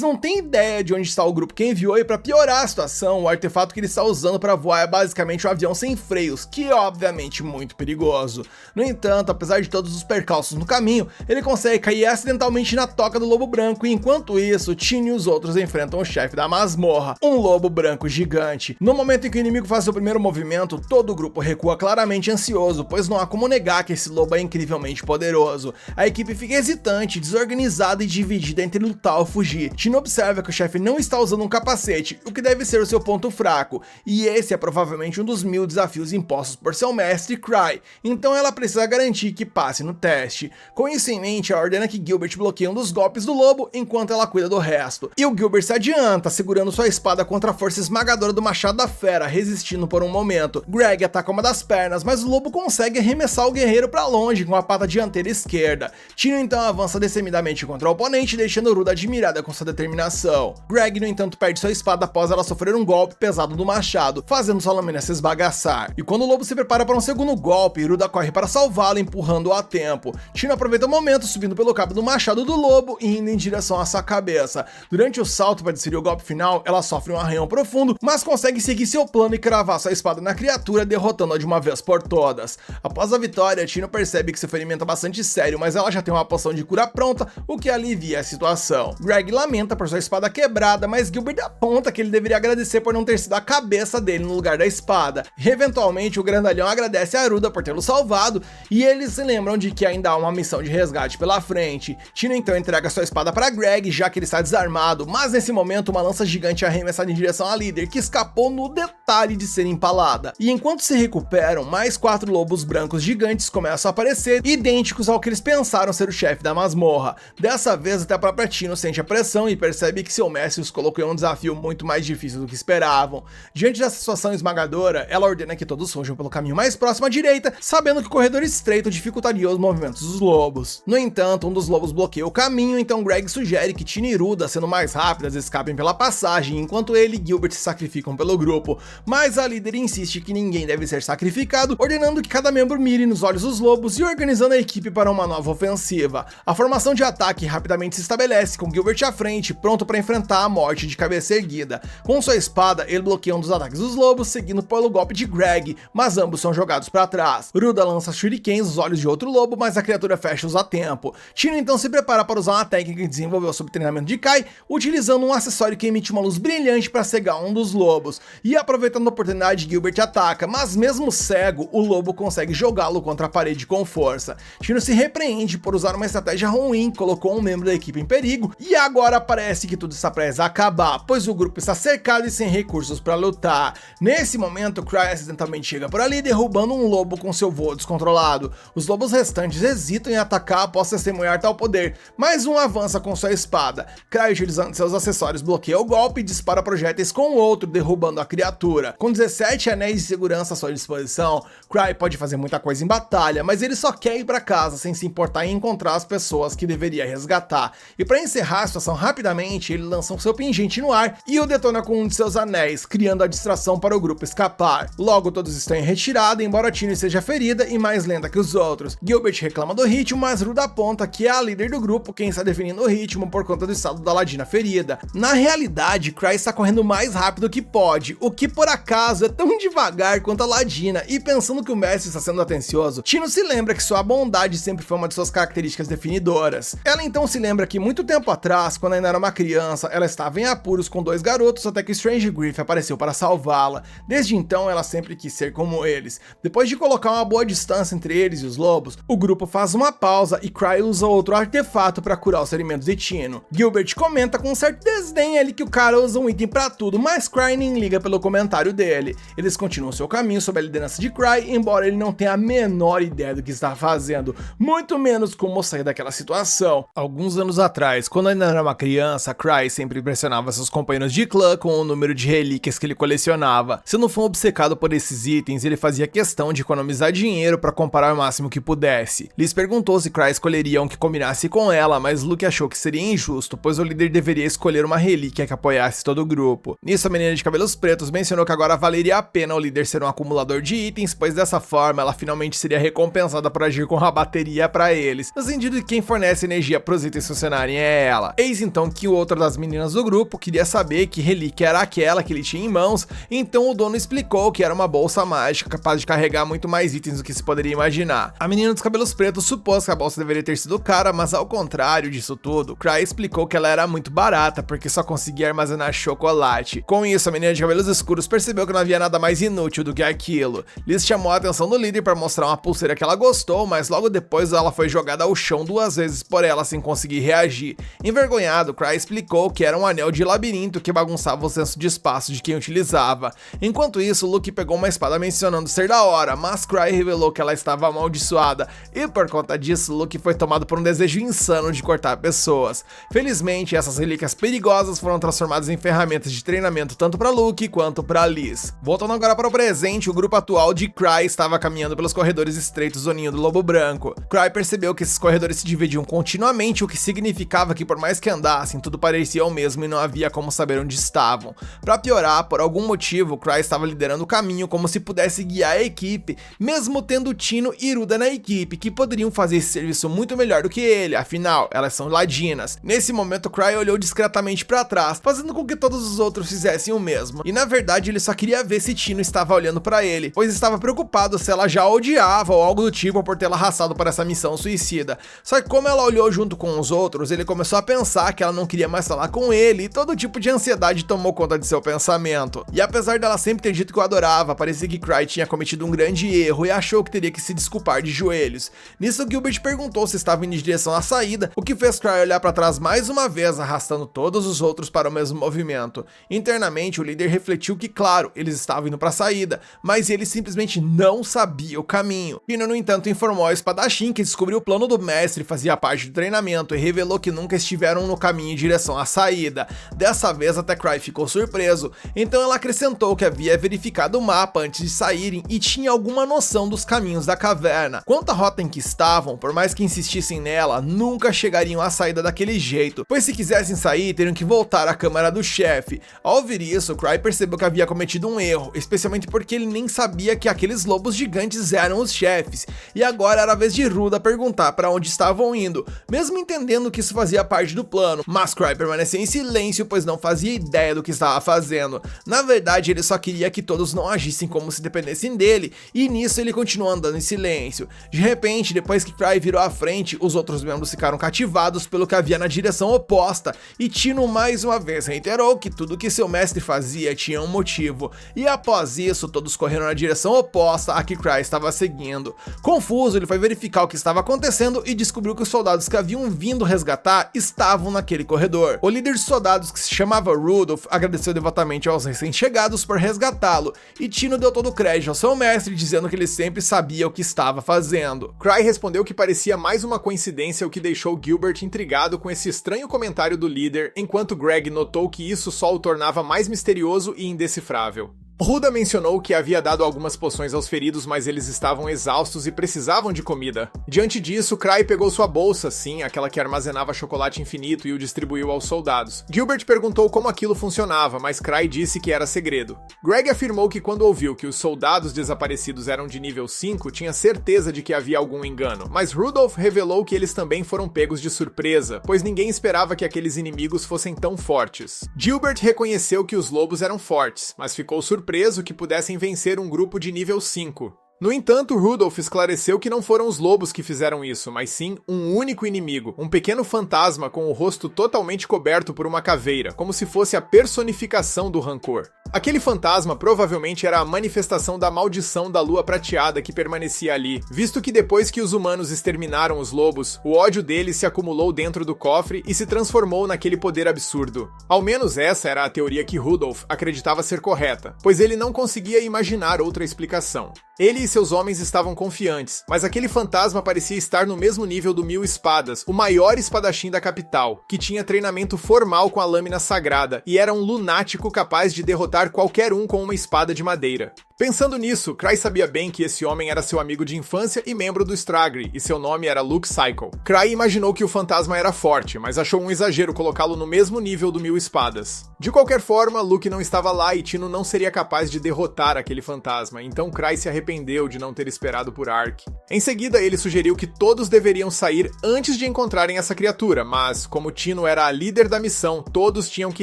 não tem ideia de onde está o grupo que enviou, e para piorar a situação, o artefato que ele está usando para voar é basicamente um avião sem freios, que é obviamente muito perigoso. No entanto, apesar de todos os percalços no caminho, ele consegue cair acidentalmente na toca do lobo branco, e enquanto isso, Tino e os outros enfrentam o chefe da masmorra, um lobo branco gigante. No momento em que o inimigo faz seu primeiro movimento, todo o grupo recua claramente ansioso, pois não há como negar que esse lobo é incrivelmente poderoso. A equipe fica hesitante, desorganizada e dividida entre lutar ou fugir. Tino observa que o chefe não está usando um capacete, o que deve ser o seu ponto fraco, e esse é provavelmente um dos 1000 desafios impostos por seu mestre Cry, então ela precisa garantir que passe no teste. Com isso em mente, ela ordena que Gilbert bloqueie um dos golpes do lobo enquanto ela cuida do resto, e o Gilbert se adianta, segurando sua espada contra a força esmagadora do machado da fera, resistindo por um momento. Greg ataca uma das pernas, mas o lobo consegue arremessar o guerreiro para longe com a pata dianteira esquerda. Tino então avança destemidamente contra o oponente, deixando Ruda admirada com sua determinação. Greg, no entanto, perde sua espada após ela sofrer um golpe pesado do machado, fazendo sua lâmina se esbagaçar. E quando o lobo se prepara para um segundo golpe, Ruda corre para salvá-lo, empurrando-o a tempo. Tino aproveita o momento, subindo pelo cabo do machado do lobo e indo em direção à sua cabeça. Durante o salto para desferir o golpe final, ela sofre um arranhão profundo, mas consegue seguir seu plano e cravar sua espada na criatura, derrotando-a de uma vez por todas. Após a vitória, Tino percebe que seu ferimento é bastante sério, mas ela já tem uma poção de cura pronta, o que alivia a situação. Greg lamenta por sua espada quebrada, mas Gilbert aponta que ele deveria agradecer por não ter sido a cabeça dele no lugar da espada. Eventualmente, o grandalhão agradece a Ruda por tê-lo salvado, e eles se lembram de que ainda há uma missão de resgate pela frente. Tino então entrega sua espada para Greg, já que ele está desarmado, mas nesse momento uma lança gigante é arremessada em direção à líder, que escapou no detalhe de ser empalada. E enquanto se recuperam, mais 4 lobos brancos gigantes começam a aparecer, idênticos ao que eles pensaram ser o chefe da masmorra. Dessa vez, até a própria Tino sente a pressão e percebe que seu mestre os colocou em um desafio muito mais difícil do que esperavam. Diante dessa situação esmagadora, ela ordena que todos fujam pelo caminho mais próximo à direita, sabendo que o corredor estreito dificultaria os movimentos dos lobos. No entanto, um dos lobos bloqueia o caminho, então Greg sugere que Tino e Ruda, sendo mais rápidas, escapem pela passagem, enquanto ele e Gilbert se sacrificam pelo grupo. Mas a líder insiste que ninguém deve ser sacrificado, ordenando que cada membro mire nos olhos dos lobos e organizando a equipe para uma nova ofensiva. A formação de ataque rapidamente se estabelece, com Gilbert à frente, pronto para enfrentar a morte de cabeça erguida. Com sua espada, ele bloqueia um dos ataques dos lobos, seguindo pelo golpe de Greg, mas ambos são jogados para trás. Ruda lança shurikens nos olhos de outro lobo, mas a criatura fecha-os a tempo. Tino então se prepara para usar uma técnica que desenvolveu sob treinamento de Kai, utilizando um acessório que emite uma luz brilhante para cegar um dos lobos. E aproveitando a oportunidade, Gilbert ataca, mas mesmo cego, o lobo consegue jogá-lo contra a parede com força. Tino se repreende por usar uma estratégia ruim, colocou um membro da equipe em perigo, e agora parece que tudo está prestes a acabar, pois o grupo está cercado e sem recursos para lutar. Nesse momento, Cry acidentalmente chega por ali, derrubando um lobo com seu voo descontrolado. Os lobos restantes hesitam em atacar após testemunhar tal poder, mas um avança com sua espada. Cry, utilizando seus acessórios, bloqueia o golpe e dispara projéteis com o outro, derrubando a criatura. Com 17 anéis de segurança à sua disposição, Cry pode fazer muita coisa em batalha, mas ele só quer ir para casa sem se importar em encontrar as pessoas que deveria resgatar. E para encerrar a situação rapidamente, ele lança o seu pingente no ar e o detona com um de seus anéis, criando a distração para o grupo escapar. Logo, todos estão em retirada, embora Tino esteja ferida e mais lenta que os outros. Gilbert reclama do ritmo, mas Ruda aponta que é a líder do grupo quem está definindo o ritmo por conta do estado da Ladina ferida. Na realidade, Cry está correndo mais rápido que pode, o que por acaso é tão devagar quanto a Ladina, e pensando que o mestre está sendo atencioso, Tino se lembra que sua bondade sempre foi uma de suas características definidoras. Ela então se lembra que muito tempo atrás, quando ainda era uma criança, ela estava em apuros com 2 garotos até que Strange Griff apareceu para salvá-la. Desde então, ela sempre quis ser como eles. Depois de colocar uma boa distância entre eles e os lobos, o grupo faz uma pausa e Cry usa outro artefato para curar os ferimentos de Tino. Gilbert comenta com um certo desdém ali que o cara usa um item para tudo, mas Cry nem liga pelo comentário dele. Eles continuam seu seu caminho sob a liderança de Cry, embora ele não tenha a menor ideia do que está fazendo, muito menos como sair daquela situação. Alguns anos atrás, quando ainda era uma criança, Cry sempre impressionava seus companheiros de clã com o número de relíquias que ele colecionava. Se não for obcecado por esses itens, ele fazia questão de economizar dinheiro para comprar o máximo que pudesse. Liz perguntou se Cry escolheria um que combinasse com ela, mas Luke achou que seria injusto, pois o líder deveria escolher uma relíquia que apoiasse todo o grupo. Nisso, a menina de cabelos pretos mencionou que agora valeria a pena o líder ser um acumulador de itens, pois dessa forma ela finalmente seria recompensada por agir com a bateria para eles, no sentido de que quem fornece energia para os itens funcionarem é ela. Eis então que o outra das meninas do grupo queria saber que relíquia era aquela que ele tinha em mãos, então o dono explicou que era uma bolsa mágica capaz de carregar muito mais itens do que se poderia imaginar. A menina dos cabelos pretos supôs que a bolsa deveria ter sido cara, mas ao contrário disso tudo, Cry explicou que ela era muito barata porque só conseguia armazenar chocolate. Com isso, a menina de cabelos escuros percebeu que não havia nada mais inútil do que aquilo. Liz chamou a atenção do líder para mostrar uma pulseira que ela gostou, mas logo depois ela foi jogada ao chão 2 vezes por ela sem conseguir reagir. Envergonhado, Cry explicou que era um anel de labirinto que bagunçava o senso de espaço de quem utilizava. Enquanto isso, Luke pegou uma espada mencionando ser da hora, mas Cry revelou que ela estava amaldiçoada, e por conta disso, Luke foi tomado por um desejo insano de cortar pessoas. Felizmente, essas relíquias perigosas foram transformadas em ferramentas de treinamento tanto para Luke quanto para Liz. Voltando agora para o presente, o grupo atual de Cry estava caminhando pelos corredores estreitos do ninho do lobo branco. Cry percebeu que esses corredores se dividiam continuamente, o que significava que por mais que andassem, tudo parecia o mesmo e não havia como saber onde estavam. Para piorar, por algum motivo, Cry estava liderando o caminho como se pudesse guiar a equipe, mesmo tendo Tino e Ruda na equipe, que poderiam fazer esse serviço muito melhor do que ele, afinal, elas são ladinas. Nesse momento, Cry olhou discretamente para trás, fazendo com que todos os outros fizessem o mesmo, e na verdade ele só queria ver se Tino estava olhando para ele, pois estava preocupado se ela já odiava ou algo do tipo por tê-la arrastado para essa missão suicida. Só que como ela olhou junto com os outros, ele começou a pensar que ela não queria mais falar com ele, e todo tipo de ansiedade tomou conta de seu pensamento. E apesar dela sempre ter dito que o adorava, parecia que Cry tinha cometido um grande erro e achou que teria que se desculpar de joelhos. Nisso, Gilbert perguntou se estava indo em direção à saída, o que fez Cry olhar para trás mais uma vez, arrastando todos os outros para o mesmo movimento. Internamente, o líder refletiu que, claro, eles estavam indo para a saída, mas ele simplesmente não sabia o caminho. Tino, no entanto, informou ao espadachim que descobriu o plano do mestre, fazia parte do treinamento e revelou que nunca estiveram no caminho em direção à saída. Dessa vez, até Cry ficou surpreso, então ela acrescentou que havia verificado o mapa antes de saírem e tinha alguma noção dos caminhos da caverna. Quanto à rota em que estavam, por mais que insistissem nela, nunca chegariam à saída daquele jeito, pois se quisessem sair, teriam que voltar à câmara do chefe. Ao ouvir isso, Cry percebeu que havia cometido um erro, especialmente porque ele nem sabia que aqueles lobos gigantes eram os chefes, e agora era a vez de Ruda perguntar para onde estavam indo, mesmo entendendo que isso fazia parte do plano, mas Cry permaneceu em silêncio, pois não fazia ideia do que estava fazendo. Na verdade, ele só queria que todos não agissem como se dependessem dele, e nisso ele continuou andando em silêncio. De repente, depois que Cry virou à frente, os outros membros ficaram cativados pelo que havia na direção oposta, e Tino mais uma vez reiterou que tudo que seu mestre fazia tinha um motivo, e após isso, todos correram na direção oposta a que Cry estava seguindo. Confuso, ele foi verificar o que estava acontecendo e descobriu que os soldados que haviam vindo resgatar estavam naquele corredor. O líder de soldados, que se chamava Rudolph, agradeceu devotamente aos recém-chegados por resgatá-lo, e Tino deu todo o crédito ao seu mestre, dizendo que ele sempre sabia o que estava fazendo. Cry respondeu que parecia mais uma coincidência, o que deixou Gilbert intrigado com esse estranho comentário do líder, enquanto Greg notou que isso só o tornava mais misterioso e indecifrável. Ruda mencionou que havia dado algumas poções aos feridos, mas eles estavam exaustos e precisavam de comida. Diante disso, Cry pegou sua bolsa, sim, aquela que armazenava chocolate infinito, e o distribuiu aos soldados. Gilbert perguntou como aquilo funcionava, mas Cry disse que era segredo. Greg afirmou que quando ouviu que os soldados desaparecidos eram de nível 5, tinha certeza de que havia algum engano, mas Rudolph revelou que eles também foram pegos de surpresa, pois ninguém esperava que aqueles inimigos fossem tão fortes. Gilbert reconheceu que os lobos eram fortes, mas ficou surpreso que pudessem vencer um grupo de nível 5. No entanto, Rudolph esclareceu que não foram os lobos que fizeram isso, mas sim um único inimigo, um pequeno fantasma com o rosto totalmente coberto por uma caveira, como se fosse a personificação do rancor. Aquele fantasma provavelmente era a manifestação da maldição da lua prateada que permanecia ali, visto que depois que os humanos exterminaram os lobos, o ódio deles se acumulou dentro do cofre e se transformou naquele poder absurdo. Ao menos essa era a teoria que Rudolph acreditava ser correta, pois ele não conseguia imaginar outra explicação. Ele e seus homens estavam confiantes, mas aquele fantasma parecia estar no mesmo nível do Mil Espadas, o maior espadachim da capital, que tinha treinamento formal com a lâmina sagrada e era um lunático capaz de derrotar qualquer um com uma espada de madeira. Pensando nisso, Cry sabia bem que esse homem era seu amigo de infância e membro do Stragri, e seu nome era Luke Cycle. Cry imaginou que o fantasma era forte, mas achou um exagero colocá-lo no mesmo nível do Mil Espadas. De qualquer forma, Luke não estava lá e Tino não seria capaz de derrotar aquele fantasma, então Cry se arrependeu de não ter esperado por Ark. Em seguida, ele sugeriu que todos deveriam sair antes de encontrarem essa criatura, mas, como Tino era a líder da missão, todos tinham que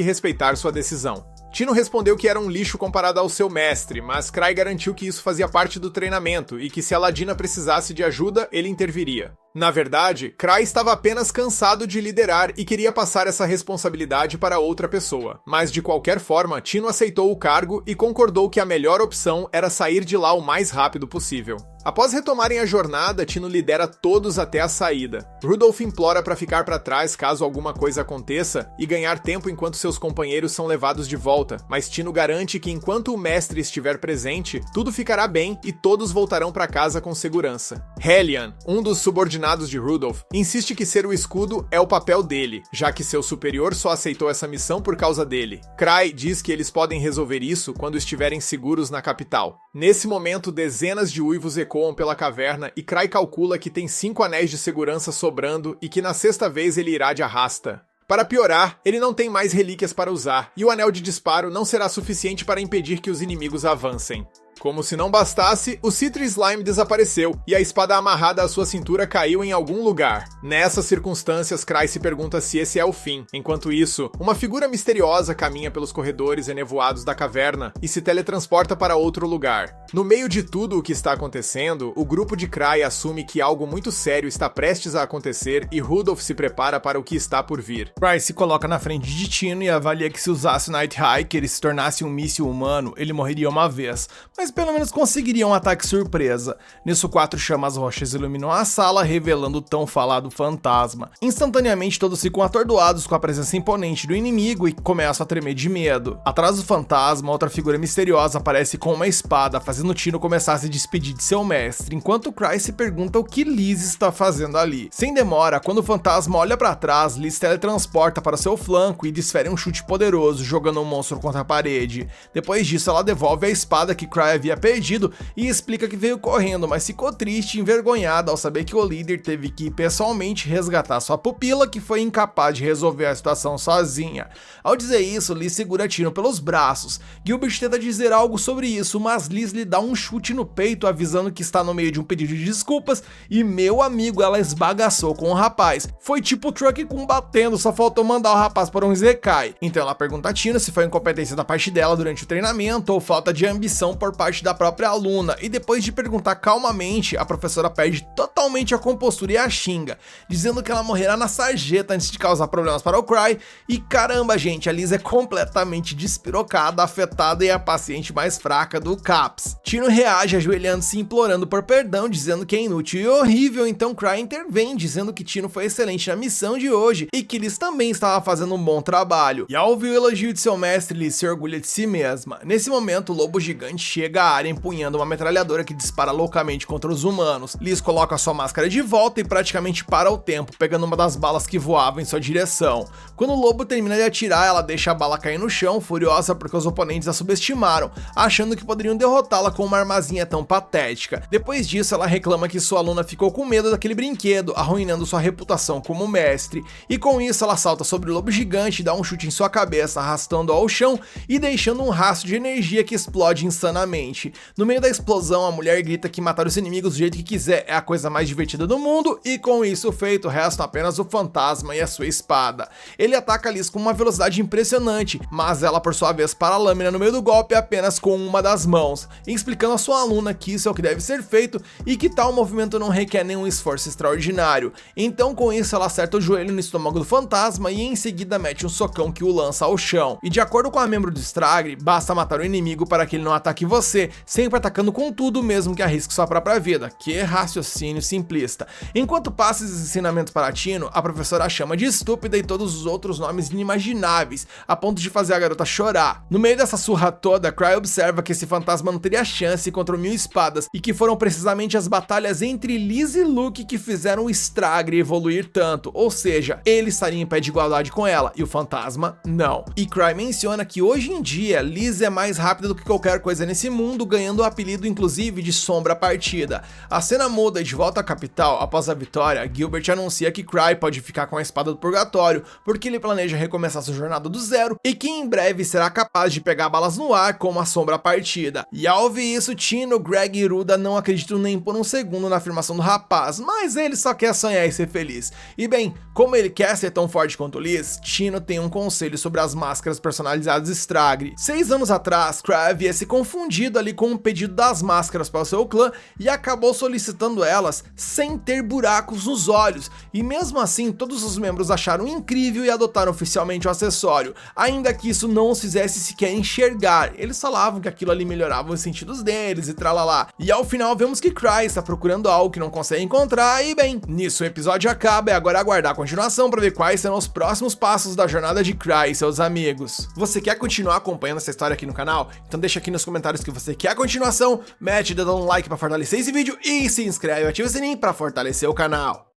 respeitar sua decisão. Tino respondeu que era um lixo comparado ao seu mestre, mas Cry garantiu que isso fazia parte do treinamento e que se a Ladina precisasse de ajuda, ele interviria. Na verdade, Cry estava apenas cansado de liderar e queria passar essa responsabilidade para outra pessoa. Mas de qualquer forma, Tino aceitou o cargo e concordou que a melhor opção era sair de lá o mais rápido possível. Após retomarem a jornada, Tino lidera todos até a saída. Rudolph implora para ficar para trás caso alguma coisa aconteça e ganhar tempo enquanto seus companheiros são levados de volta, mas Tino garante que enquanto o mestre estiver presente, tudo ficará bem e todos voltarão para casa com segurança. Hellion, um dos subordinados de Rudolph, insiste que ser o escudo é o papel dele, já que seu superior só aceitou essa missão por causa dele. Cry diz que eles podem resolver isso quando estiverem seguros na capital. Nesse momento, dezenas de uivos ecoam pela caverna e Cry calcula que tem 5 anéis de segurança sobrando e que na sexta vez ele irá de arrasta. Para piorar, ele não tem mais relíquias para usar, e o anel de disparo não será suficiente para impedir que os inimigos avancem. Como se não bastasse, o Citri Slime desapareceu e a espada amarrada à sua cintura caiu em algum lugar. Nessas circunstâncias, Cry se pergunta se esse é o fim. Enquanto isso, uma figura misteriosa caminha pelos corredores enevoados da caverna e se teletransporta para outro lugar. No meio de tudo o que está acontecendo, o grupo de Cry assume que algo muito sério está prestes a acontecer e Rudolph se prepara para o que está por vir. Cry se coloca na frente de Tino e avalia que se usasse o Night Hiker e se tornasse um míssil humano, ele morreria uma vez, mas pelo menos conseguiria um ataque surpresa. Nisso, 4 chamas roxas iluminam a sala, revelando o tão falado fantasma. Instantaneamente, todos ficam atordoados com a presença imponente do inimigo e começam a tremer de medo. Atrás do fantasma, outra figura misteriosa aparece com uma espada, fazendo Tino começar a se despedir de seu mestre, enquanto Cry se pergunta o que Liz está fazendo ali. Sem demora, quando o fantasma olha para trás, Liz teletransporta para seu flanco e desfere um chute poderoso, jogando o monstro contra a parede. Depois disso, ela devolve a espada que Cry havia perdido e explica que veio correndo, mas ficou triste e envergonhada ao saber que o líder teve que ir pessoalmente resgatar sua pupila, que foi incapaz de resolver a situação sozinha. Ao dizer isso, Liz segura Tino pelos braços. Gilbert tenta dizer algo sobre isso, mas Liz lhe dá um chute no peito, avisando que está no meio de um pedido de desculpas e, meu amigo, ela esbagaçou com o rapaz. Foi tipo o Truck combatendo, só faltou mandar o rapaz para um Zekai. Então ela pergunta a Tino se foi incompetência da parte dela durante o treinamento ou falta de ambição por parte da própria aluna, e depois de perguntar calmamente, a professora perde totalmente a compostura e a xinga, dizendo que ela morrerá na sarjeta antes de causar problemas para o Cry, e caramba gente, a Liz é completamente despirocada, afetada e a paciente mais fraca do CAPS. Tino reage ajoelhando-se e implorando por perdão, dizendo que é inútil e horrível, então Cry intervém, dizendo que Tino foi excelente na missão de hoje e que Liz também estava fazendo um bom trabalho. E ao ouvir o elogio de seu mestre, Liz se orgulha de si mesma. Nesse momento, o lobo gigante chega à área empunhando uma metralhadora que dispara loucamente contra os humanos. Liz coloca sua máscara de volta e praticamente para o tempo, pegando uma das balas que voavam em sua direção. Quando o lobo termina de atirar, ela deixa a bala cair no chão, furiosa porque os oponentes a subestimaram, achando que poderiam derrotá-la com uma armazinha tão patética. Depois disso, ela reclama que sua aluna ficou com medo daquele brinquedo, arruinando sua reputação como mestre, e com isso ela salta sobre o lobo gigante e dá um chute em sua cabeça, arrastando-o ao chão e deixando um rastro de energia que explode insanamente. ambiente. No meio da explosão, a mulher grita que matar os inimigos do jeito que quiser é a coisa mais divertida do mundo, e com isso feito, restam apenas o fantasma e a sua espada. Ele ataca a Liz com uma velocidade impressionante, mas ela por sua vez para a lâmina no meio do golpe apenas com uma das mãos, explicando a sua aluna que isso é o que deve ser feito e que tal movimento não requer nenhum esforço extraordinário. Então com isso ela acerta o joelho no estômago do fantasma e em seguida mete um socão que o lança ao chão. E de acordo com a membro do Stragre, basta matar o inimigo para que ele não ataque você, sempre atacando com tudo mesmo que arrisque sua própria vida. Que raciocínio simplista. Enquanto passa esses ensinamentos para Tino, a professora a chama de estúpida e todos os outros nomes inimagináveis, a ponto de fazer a garota chorar. No meio dessa surra toda, Cry observa que esse fantasma não teria chance contra 1000 espadas e que foram precisamente as batalhas entre Liz e Luke que fizeram o Stragre evoluir tanto, ou seja, ele estaria em pé de igualdade com ela e o fantasma não. E Cry menciona que hoje em dia Liz é mais rápida do que qualquer coisa nesse mundo, ganhando o apelido inclusive de Sombra Partida. A cena muda e de volta à capital, após a vitória, Gilbert anuncia que Cry pode ficar com a espada do purgatório, porque ele planeja recomeçar sua jornada do zero e que em breve será capaz de pegar balas no ar como a Sombra Partida. E ao ouvir isso, Tino, Greg e Ruda não acreditam nem por um segundo na afirmação do rapaz, mas ele só quer sonhar e ser feliz. E bem, como ele quer ser tão forte quanto Liz, Tino tem um conselho sobre as máscaras personalizadas Stragre. 6 anos atrás, Cry havia se confundido ali com um pedido das máscaras para o seu clã e acabou solicitando elas sem ter buracos nos olhos, e mesmo assim todos os membros acharam incrível e adotaram oficialmente o acessório, ainda que isso não os fizesse sequer enxergar. Eles falavam que aquilo ali melhorava os sentidos deles e tralalá. E ao final vemos que Cry está procurando algo que não consegue encontrar, e bem, nisso o episódio acaba, e agora aguardar a continuação para ver quais serão os próximos passos da jornada de Cry e seus amigos. Você quer continuar acompanhando essa história aqui no canal? Então deixa aqui nos comentários que você quer a continuação, mete o dedo no like para fortalecer esse vídeo e se inscreve e ativa o sininho para fortalecer o canal.